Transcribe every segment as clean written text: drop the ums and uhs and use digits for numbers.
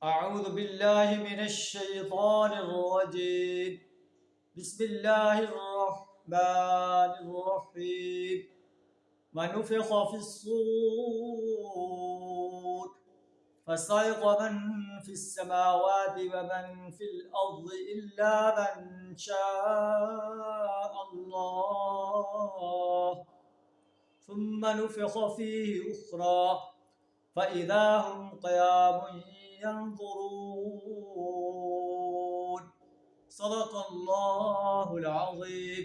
أعوذ بالله من الشيطان الرجيم. بسم الله الرحمن الرحيم. ونفخ في الصور فصعق من في السماوات ومن في الأرض إلا من شاء الله ثم نفخ فيه أخرى فإذا هم قيام ينظرون. صدق اللہ العظیم.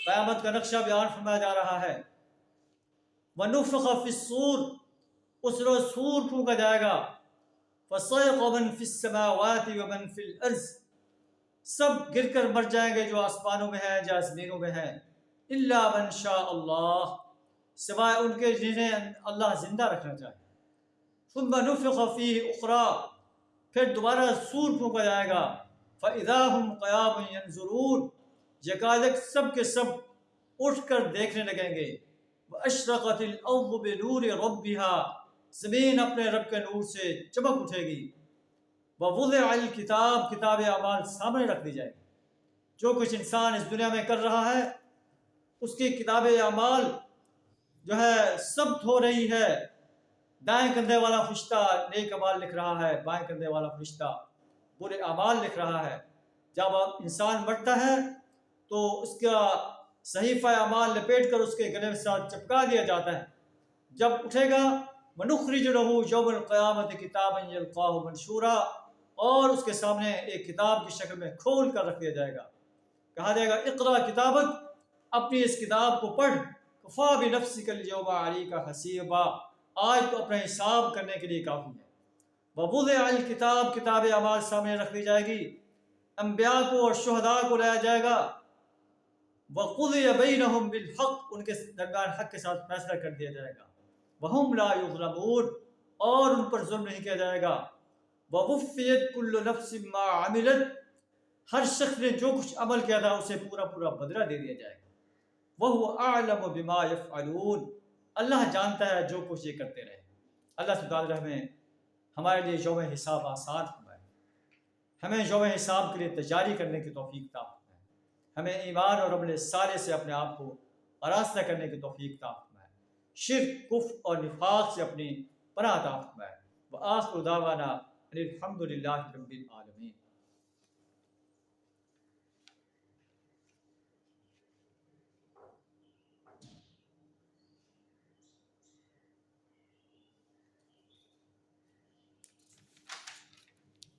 قیامت کا نقشہ بیان فرمایا جا رہا ہے. وَنُفِخَ فِي الصُّورِ، اس روز سور پھونکا جائے گا. فَصَعِقَ مَنْ فِي السَّمَاوَاتِ وَمَنْ فِي الْأَرْضِ، سب گر کر مر جائیں گے جو آسمانوں میں ہیں یا زمینوں میں ہیں. إِلَّا مَنْ شَاءَ اللَّهُ، سوائے ان کے جنہیں اللہ زندہ رکھنا چاہے. ثم نفخ فیہ اخری، پھر دوبارہ سور پھونکا جائے گا. فاذا هم قیام ینظرون، یکایک سب کے سب اٹھ کر دیکھنے لگیں گے. واشرقت الارض بنور ربها، زمین اپنے رب کے نور سے چمک اٹھے گی. ووضع الکتاب، کتاب اعمال سامنے رکھ دی جائے گی. جو کچھ انسان اس دنیا میں کر رہا ہے اس کی کتاب اعمال جو ہے ثبت ہو رہی ہے. دائیں کندھے والا فرشتہ نیک اعمال لکھ رہا ہے، بائیں کندھے والا فرشتہ برے اعمال لکھ رہا ہے. جب انسان مرتا ہے تو اس کا صحیفہ اعمال لپیٹ کر اس کے گلے میں ساتھ چپکا دیا جاتا ہے. جب اٹھے گا وَنُخْرِجُ لَهُ يَوْمَ الْقِيَامَةِ كِتَابًا يَلْقَاهُ مَنْشُورًا، اور اس کے سامنے ایک کتاب کی شکل میں کھول کر رکھ دیا جائے گا. کہا جائے گا اقرأ کتابک، اپنی اس کتاب کو پڑھ. کفیٰ بنفسک اليوم علیک حسیبا، آج تو اپنا حساب کرنے کے لیے کافی ہے. ووضع الکتاب، کتاب اعمال سامنے رکھ دی جائے گی. انبیاء کو اور شہداء کو لایا جائے گا. وقضی بینہم بالحق، ان کے درمیان حق کے ساتھ فیصلہ کر دیا جائے گا. وہم لا یظلمون، اور ان پر ظلم نہیں کیا جائے گا. ووفیت کل نفس ما عملت، ہر شخص نے جو کچھ عمل کیا تھا اسے پورا پورا بدلہ دے دیا جائے گا. وَهُوَ أَعْلَمُ بِمَا يَفْعَلُونَ، اللہ جانتا ہے جو کچھ یہ کرتے رہے. اللہ سبحانہ ہمیں ہمارے لیے یوم حساب آسان فرمائے، ہمیں یوم حساب کے لیے تیاری کرنے کی توفیق عطا فرمائے، ہمیں ایمان اور عمل صالح سے اپنے آپ کو آراستہ کرنے کی توفیق عطا فرمائے، شرک، کفر اور نفاق سے اپنی پناہ عطا فرمائے. وآخر دعوانا ان الحمد للہ رب العالمین.